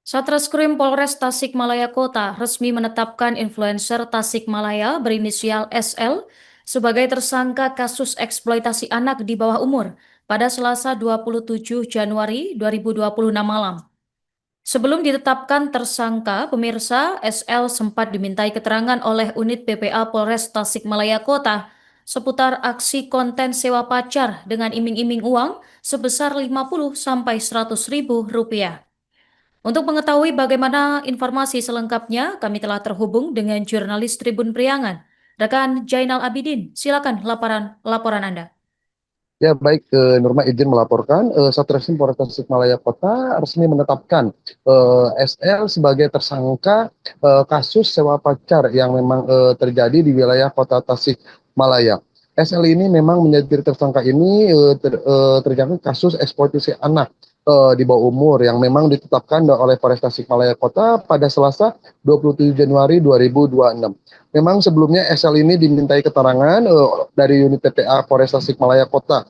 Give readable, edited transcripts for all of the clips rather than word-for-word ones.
Satreskrim Polres Tasikmalaya Kota resmi menetapkan influencer Tasikmalaya berinisial SL sebagai tersangka kasus eksploitasi anak di bawah umur pada Selasa 27 Januari 2026 malam. Sebelum ditetapkan tersangka, pemirsa, SL sempat dimintai keterangan oleh unit PPA Polres Tasikmalaya Kota seputar aksi konten sewa pacar dengan iming-iming uang sebesar 50 sampai 100 ribu rupiah. Untuk mengetahui bagaimana informasi selengkapnya, kami telah terhubung dengan jurnalis Tribun Priangan, rekan Jainal Abidin. Silakan laporan Anda. Ya baik, Nurma izin melaporkan, Satreskrim Polres Tasikmalaya Kota resmi menetapkan SL sebagai tersangka kasus sewa pacar yang memang terjadi di wilayah Kota Tasikmalaya. SL ini memang menjadi tersangka ini terjadi kasus eksploitasi anak di bawah umur yang memang ditetapkan oleh Polres Tasikmalaya Kota pada Selasa 27 Januari 2026. Memang sebelumnya SL ini dimintai keterangan dari unit PPA Polres Tasikmalaya Kota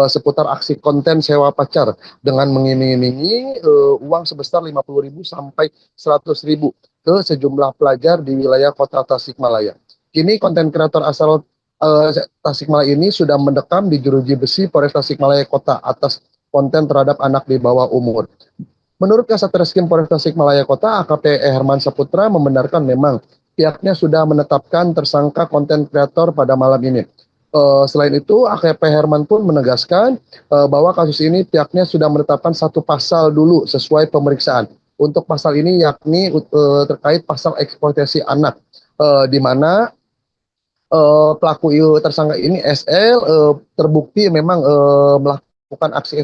seputar aksi konten sewa pacar dengan mengiming-imingi uang sebesar 50.000 sampai 100.000 ke sejumlah pelajar di wilayah Kota Tasikmalaya. Kini konten kreator asal Tasikmalaya ini sudah mendekam di jeruji besi Polres Tasikmalaya Kota atas konten terhadap anak di bawah umur. Menurut Kasat Reskrim Polres Tasikmalaya Kota, AKP Herman Saputra membenarkan memang pihaknya sudah menetapkan tersangka konten kreator pada malam ini. Selain itu, AKP Herman pun menegaskan bahwa kasus ini pihaknya sudah menetapkan satu pasal dulu sesuai pemeriksaan. Untuk pasal ini yakni terkait pasal eksploitasi anak, di mana pelaku tersangka ini SL terbukti memang melakukan aksi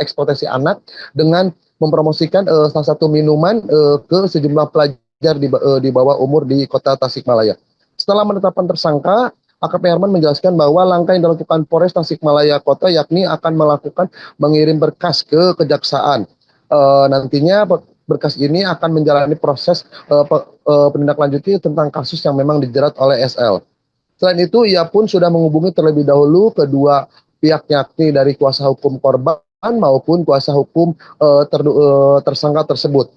eksploitasi anak dengan mempromosikan salah satu minuman ke sejumlah pelajar di bawah umur di Kota Tasikmalaya. Setelah menetapkan tersangka, AKP Herman menjelaskan bahwa langkah yang dilakukan Polres Tasikmalaya Kota yakni akan melakukan mengirim berkas ke kejaksaan. Nantinya berkas ini akan menjalani proses penindaklanjuti tentang kasus yang memang dijerat oleh SL. Selain itu, ia pun sudah menghubungi terlebih dahulu kedua pihak yakni dari kuasa hukum korban maupun kuasa hukum tersangka tersebut.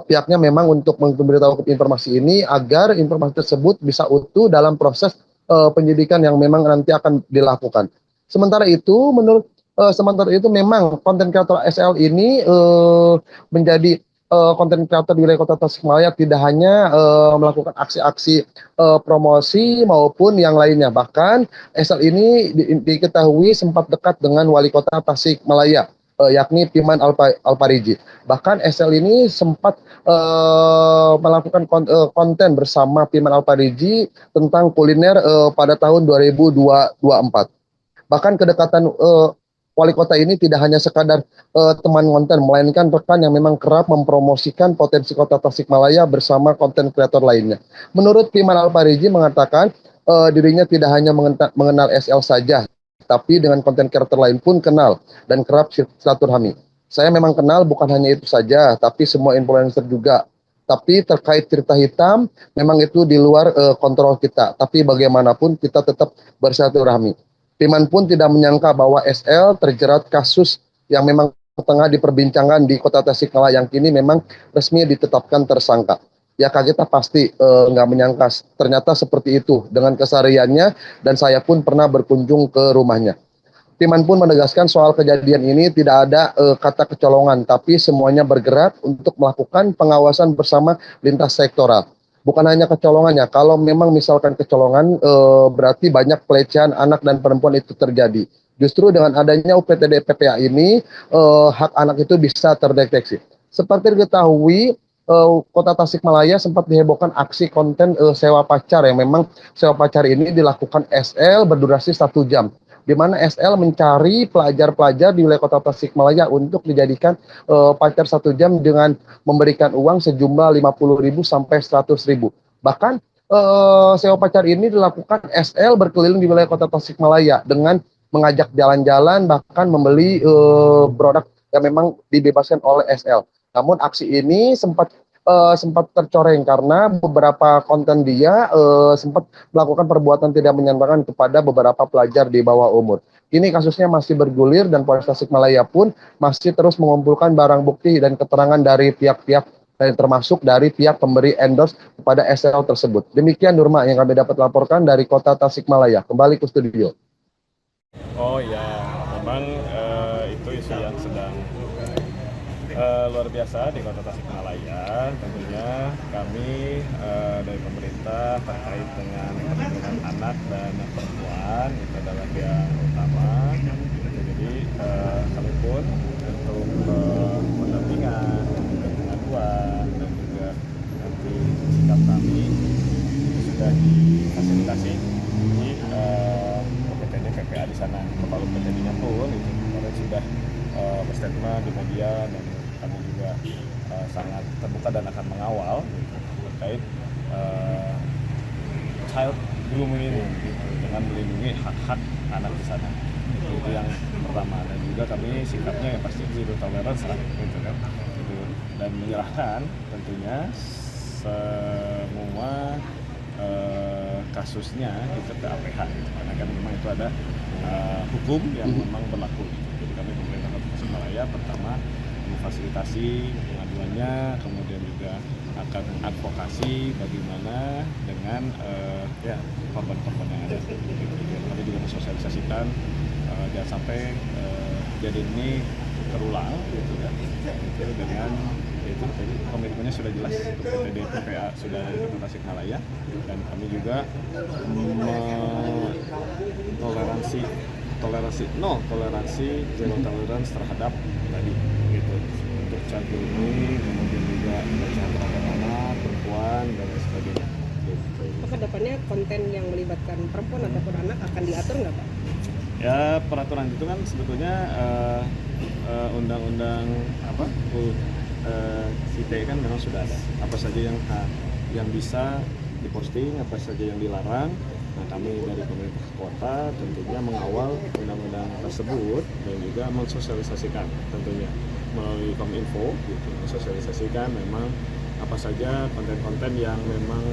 Pihaknya memang untuk memberitahu informasi ini agar informasi tersebut bisa utuh dalam proses penyidikan yang memang nanti akan dilakukan. Sementara itu memang konten kreator SL ini menjadi konten kreator di wilayah Kota Tasikmalaya tidak hanya melakukan aksi-aksi promosi maupun yang lainnya. Bahkan SL ini diketahui sempat dekat dengan Wali Kota Tasikmalaya, yakni Piman Alpariji. Bahkan SL ini sempat melakukan konten bersama Piman Alpariji tentang kuliner pada tahun 2024. Bahkan kedekatan Wali Kota ini tidak hanya sekadar teman konten, melainkan rekan yang memang kerap mempromosikan potensi Kota Tasikmalaya bersama konten kreator lainnya. Menurut Piman Alpariji mengatakan dirinya tidak hanya mengenal SL saja, tapi dengan konten kreator lain pun kenal dan kerap silaturahmi. Saya memang kenal bukan hanya itu saja, tapi semua influencer juga. Tapi terkait cerita hitam, memang itu di luar kontrol kita. Tapi bagaimanapun kita tetap bersilaturahmi. Piman pun tidak menyangka bahwa SL terjerat kasus yang memang tengah diperbincangkan di Kota Tasikmalaya yang kini memang resmi ditetapkan tersangka. Ya kita pasti nggak menyangka ternyata seperti itu dengan kesehariannya, dan saya pun pernah berkunjung ke rumahnya. Piman pun menegaskan soal kejadian ini tidak ada kata kecolongan, tapi semuanya bergerak untuk melakukan pengawasan bersama lintas sektoral. Bukan hanya kecolongannya, kalau memang misalkan kecolongan berarti banyak pelecehan anak dan perempuan itu terjadi. Justru dengan adanya UPTD PPA ini hak anak itu bisa terdeteksi. Seperti diketahui, Kota Tasikmalaya sempat dihebohkan aksi konten sewa pacar yang memang sewa pacar ini dilakukan SL berdurasi 1 jam. di mana SL mencari pelajar-pelajar di wilayah Kota Tasikmalaya untuk dijadikan pacar 1 jam dengan memberikan uang sejumlah 50.000 sampai 100.000. Bahkan sewa pacar ini dilakukan SL berkeliling di wilayah Kota Tasikmalaya dengan mengajak jalan-jalan, bahkan membeli produk yang memang dibebaskan oleh SL. Namun aksi ini sempat tercoreng karena beberapa konten dia sempat melakukan perbuatan tidak menyenangkan kepada beberapa pelajar di bawah umur. Kini kasusnya masih bergulir dan Polres Tasikmalaya pun masih terus mengumpulkan barang bukti dan keterangan dari pihak-pihak dan termasuk dari pihak pemberi endorse kepada SL tersebut. Demikian Nurma yang kami dapat laporkan dari Kota Tasikmalaya. Kembali ke studio. Oh ya, memang itu isu yang sedang luar biasa di Kota Tasikmalaya. Tentunya kami dari pemerintah terkait dengan perlindungan anak dan perempuan itu adalah yang utama. Jadi kami pun untuk pendampingan, pengaduan dan juga nanti sikap kami itu sudah difasilitasi di PPTD KPA di sana. Kepala PPTD-nya pun itu kemarin sudah berstatement di media dan kami juga sangat terbuka dan akan mengawal terkait child grooming ini dengan melindungi hak-hak anak di sana. Itu yang pertama, dan juga kami sikapnya yang pasti zero tolerance lah, gitu kan. Dan menyerahkan tentunya semua kasusnya itu ke APH gitu. Karena kan memang itu ada hukum yang memang berlaku gitu. Jadi kami pemerintah Kota Tasikmalaya pertama memfasilitasi pengaduannya, kemudian juga akan advokasi bagaimana dengan korban-korban yang ada. Kami juga mensosialisasikan jangan sampai kejadian ini terulang gitu kan. Itu dengan itu tadi komitmennya sudah jelas, PPTD KPA sudah di Kota Tasikmalaya, dan kami juga toleransi zero tolerance terhadap tadi gitu, untuk child grooming, kemudian juga pelecehan terhadap anak, perempuan dan lain sebagainya gitu. Kedepannya konten yang melibatkan perempuan ataupun anak akan diatur nggak Pak? Ya, peraturan itu kan sebetulnya undang-undang ITE kan memang sudah ada apa saja yang bisa diposting, apa saja yang dilarang. Nah, kami dari pemerintah kota tentunya mengawal undang-undang tersebut dan juga mensosialisasikan tentunya melalui Kominfo gitu, mensosialisasikan memang apa saja konten-konten yang memang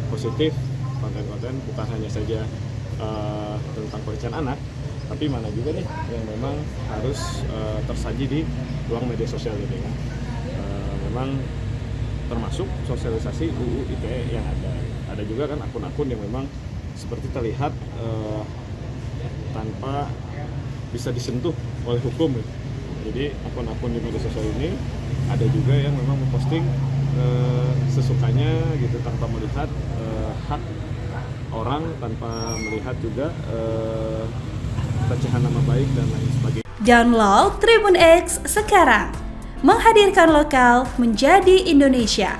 positif, konten-konten bukan hanya saja tentang pelecehan anak, tapi mana juga nih yang memang harus tersaji di ruang media sosial ini kan. Memang termasuk sosialisasi UU ITE yang ada. Ada juga kan akun-akun yang memang seperti terlihat tanpa bisa disentuh oleh hukum. Jadi akun-akun di media sosial ini ada juga yang memang memposting sesukanya gitu tanpa melihat hak orang, tanpa melihat juga pelecehan nama baik dan lain sebagainya. Download Tribun X sekarang, menghadirkan lokal menjadi Indonesia.